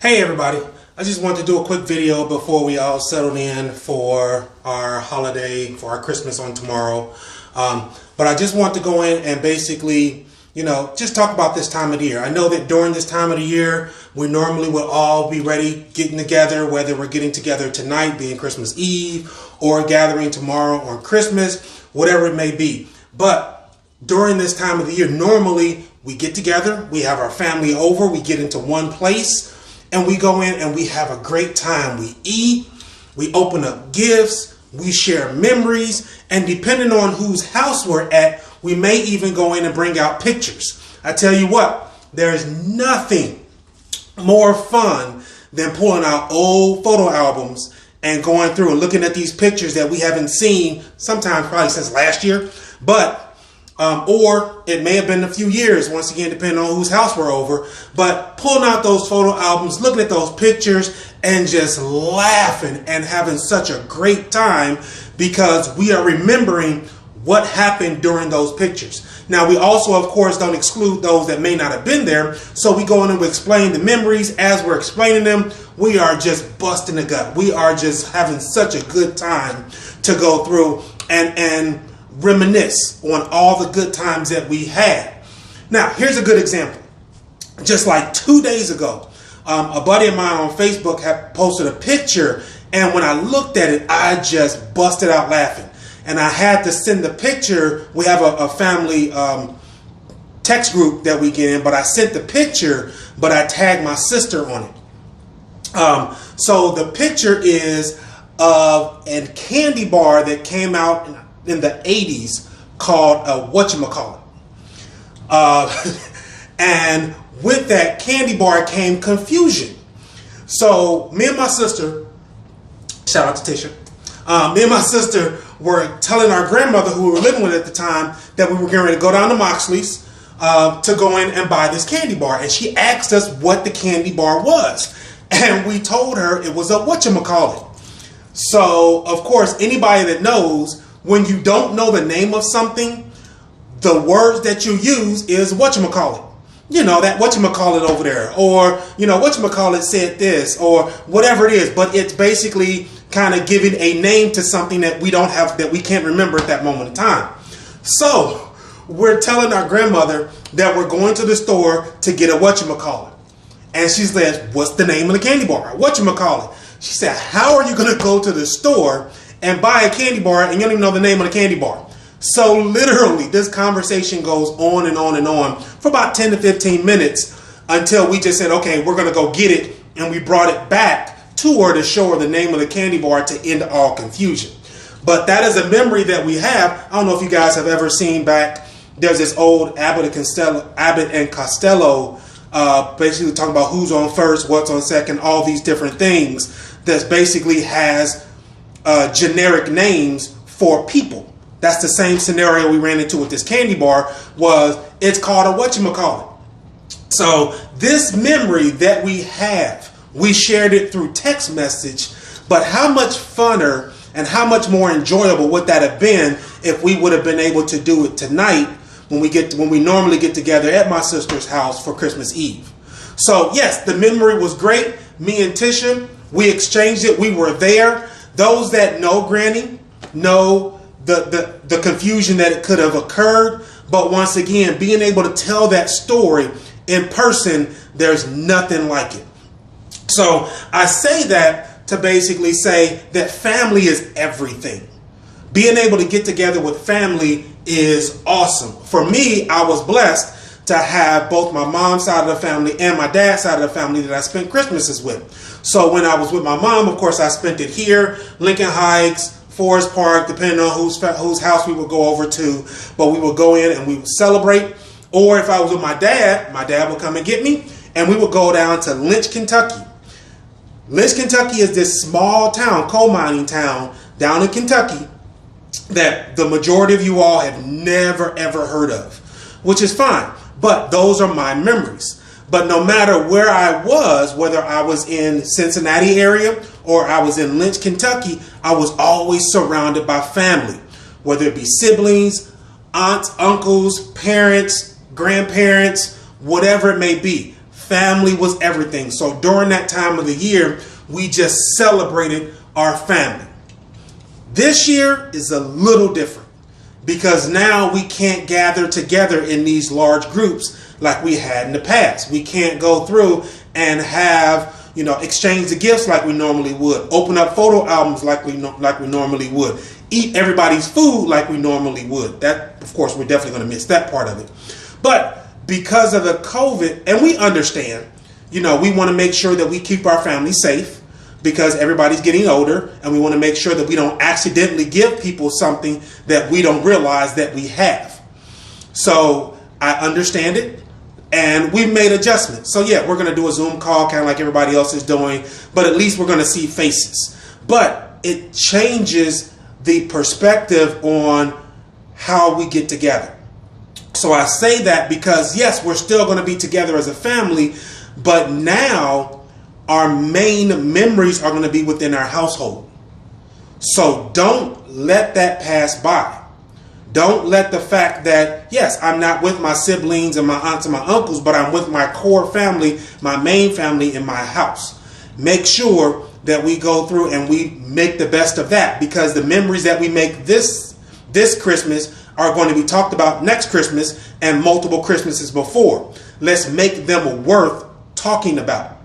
Hey everybody, I just wanted to do a quick video before we all settle in for our holiday, for our Christmas on tomorrow. But I just want to go in and basically, just talk about this time of the year. I know that during this time of the year, we normally will all be ready, getting together, whether we're getting together tonight, being Christmas Eve, or gathering tomorrow on Christmas, whatever it may be. But during this time of the year, normally we get together, we have our family over, we get into one place, and we go in and we have a great time. We eat, we open up gifts, we share memories, and depending on whose house we're at, we may even go in and bring out pictures. I tell you what, there's nothing more fun than pulling out old photo albums and going through and looking at these pictures that we haven't seen sometimes probably since last year, or it may have been a few years, once again, depending on whose house we're over, but pulling out those photo albums, looking at those pictures and just laughing and having such a great time because we are remembering what happened during those pictures. Now, we also, of course, don't exclude those that may not have been there. So we go in and we explain the memories. As we're explaining them, we are just busting the gut. We are just having such a good time to go through and reminisce on all the good times that we had. Now, here's a good example. Just like 2 days ago, a buddy of mine on Facebook had posted a picture, and when I looked at it, I just busted out laughing. And I had to send the picture. We have a family text group that we get in, but I sent the picture, but I tagged my sister on it. So the picture is of a candy bar that came out in the 80s called Whatchamacallit. And with that candy bar came confusion. So me and my sister, shout out to Tisha, me and my sister were telling our grandmother, who we were living with at the time, that we were getting ready to go down to Moxley's to go in and buy this candy bar. And she asked us what the candy bar was. And we told her it was a whatchamacallit. So, of course, anybody that knows, when you don't know the name of something, the words that you use is whatchamacallit. That whatchamacallit over there, or, whatchamacallit said this, or whatever it is. But it's basically kind of giving a name to something that we don't have, that we can't remember at that moment in time. So we're telling our grandmother that we're going to the store to get a whatchamacallit. And she says, what's the name of the candy bar? Whatchamacallit. She said, how are you going to go to the store and buy a candy bar and you don't even know the name of the candy bar? So literally this conversation goes on and on and on for about 10 to 15 minutes until we just said, okay, we're going to go get it. And we brought it back to her to show her the name of the candy bar to end all confusion. But that is a memory that we have. I don't know if you guys have ever seen back. There's this old Abbott and Costello, basically talking about who's on first, what's on second, all these different things that basically has generic names for people. That's the same scenario we ran into with this candy bar. It's called a whatchamacallit. So this memory that we have, we shared it through text message, but how much funner and how much more enjoyable would that have been if we would have been able to do it tonight when we normally get together at my sister's house for Christmas Eve. So yes, the memory was great. Me and Tisha, we exchanged it. We were there. Those that know Granny know the confusion that it could have occurred. But once again, being able to tell that story in person, there's nothing like it. So I say that to basically say that family is everything. Being able to get together with family is awesome. For me, I was blessed to have both my mom's side of the family and my dad's side of the family that I spent Christmases with. So when I was with my mom, of course, I spent it here, Lincoln Heights, Forest Park, depending on whose house we would go over to. But we would go in and we would celebrate. Or if I was with my dad would come and get me, and we would go down to Lynch, Kentucky. Lynch, Kentucky is this small town, coal mining town down in Kentucky that the majority of you all have never, ever heard of, which is fine. But those are my memories. But no matter where I was, whether I was in Cincinnati area or I was in Lynch, Kentucky, I was always surrounded by family, whether it be siblings, aunts, uncles, parents, grandparents, whatever it may be. family was everything. So during that time of the year, we just celebrated our family. This year is a little different because now we can't gather together in these large groups like we had in the past. We can't go through and have, exchange the gifts like we normally would, open up photo albums like we normally would, eat everybody's food like we normally would. That, of course, we're definitely going to miss that part of it. But because of the COVID, and we understand, we want to make sure that we keep our family safe because everybody's getting older, and we want to make sure that we don't accidentally give people something that we don't realize that we have. So I understand it. And we've made adjustments. So yeah, we're going to do a Zoom call kind of like everybody else is doing, but at least we're going to see faces. But it changes the perspective on how we get together. So I say that because yes, we're still going to be together as a family, but now our main memories are going to be within our household. So don't let that pass by. Don't let the fact that, yes, I'm not with my siblings and my aunts and my uncles, but I'm with my core family, my main family in my house. Make sure that we go through and we make the best of that, because the memories that we make this Christmas are going to be talked about next Christmas and multiple Christmases before. Let's make them worth talking about.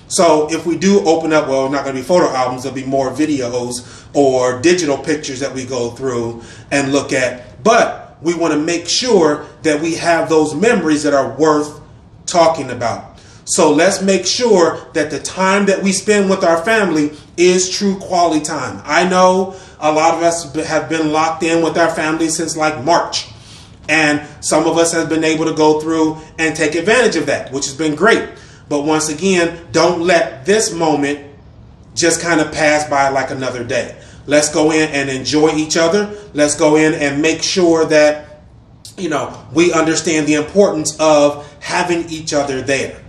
So if we do open up, well, not going to be photo albums, there'll be more videos or digital pictures that we go through and look at. But we want to make sure that we have those memories that are worth talking about. So let's make sure that the time that we spend with our family is true quality time. I know a lot of us have been locked in with our family since like March. And some of us have been able to go through and take advantage of that, which has been great. But once again, don't let this moment just kind of pass by like another day. Let's go in and enjoy each other. Let's go in and make sure that, we understand the importance of having each other there.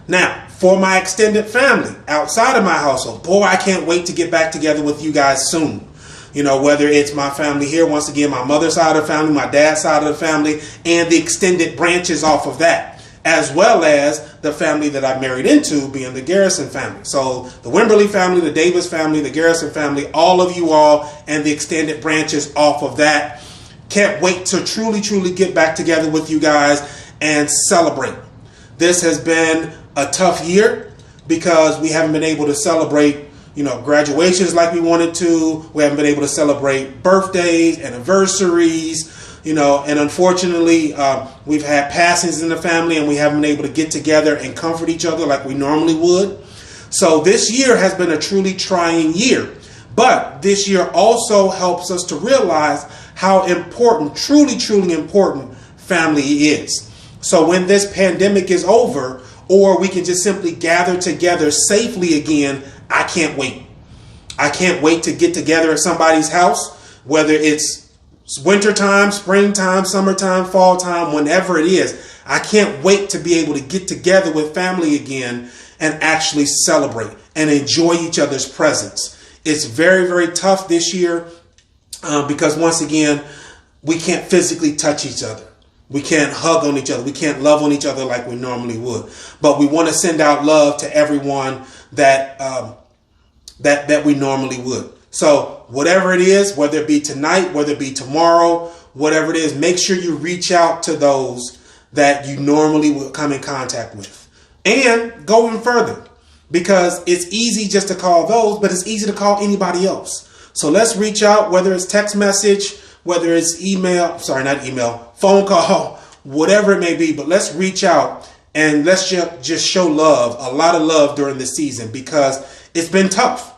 Now, for my extended family outside of my household, boy, I can't wait to get back together with you guys soon. Whether it's my family here, once again, my mother's side of the family, my dad's side of the family, and the extended branches off of that, as well as the family that I married into, being the Garrison family. So the Wimberly family, the Davis family, the Garrison family, all of you all, and the extended branches off of that. Can't wait to truly, truly get back together with you guys and celebrate. This has been a tough year because we haven't been able to celebrate, graduations like we wanted to. We haven't been able to celebrate birthdays, anniversaries, and unfortunately, we've had passings in the family and we haven't been able to get together and comfort each other like we normally would. So this year has been a truly trying year. But this year also helps us to realize how important, truly, truly important family is. So when this pandemic is over, or we can just simply gather together safely again, I can't wait. I can't wait to get together at somebody's house, whether it's wintertime, springtime, summertime, fall time, whenever it is. I can't wait to be able to get together with family again and actually celebrate and enjoy each other's presence. It's very, very tough this year because once again, we can't physically touch each other. We can't hug on each other. We can't love on each other like we normally would. But we want to send out love to everyone that that we normally would. So whatever it is, whether it be tonight, whether it be tomorrow, whatever it is, make sure you reach out to those that you normally would come in contact with. And go even further, because it's easy just to call those, but it's easy to call anybody else. So let's reach out, whether it's text message, whether it's phone call, whatever it may be, but let's reach out and let's just show love, a lot of love during this season, because it's been tough.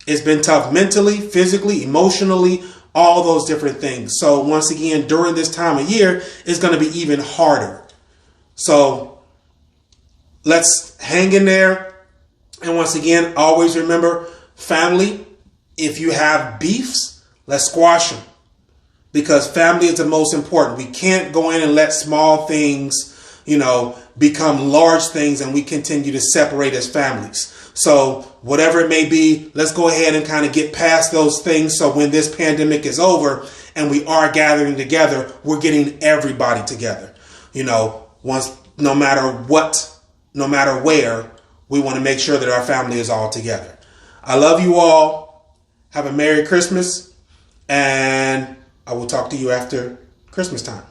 It's been tough mentally, physically, emotionally, all those different things. So once again, during this time of year, it's going to be even harder. So let's hang in there. And once again, always remember, family, if you have beefs, let's squash them. Because family is the most important. We can't go in and let small things, become large things and we continue to separate as families. So whatever it may be, let's go ahead and kind of get past those things. So when this pandemic is over and we are gathering together, we're getting everybody together. No matter what no matter where, we want to make sure that our family is all together. I love you all. Have a Merry Christmas. And I will talk to you after Christmas time.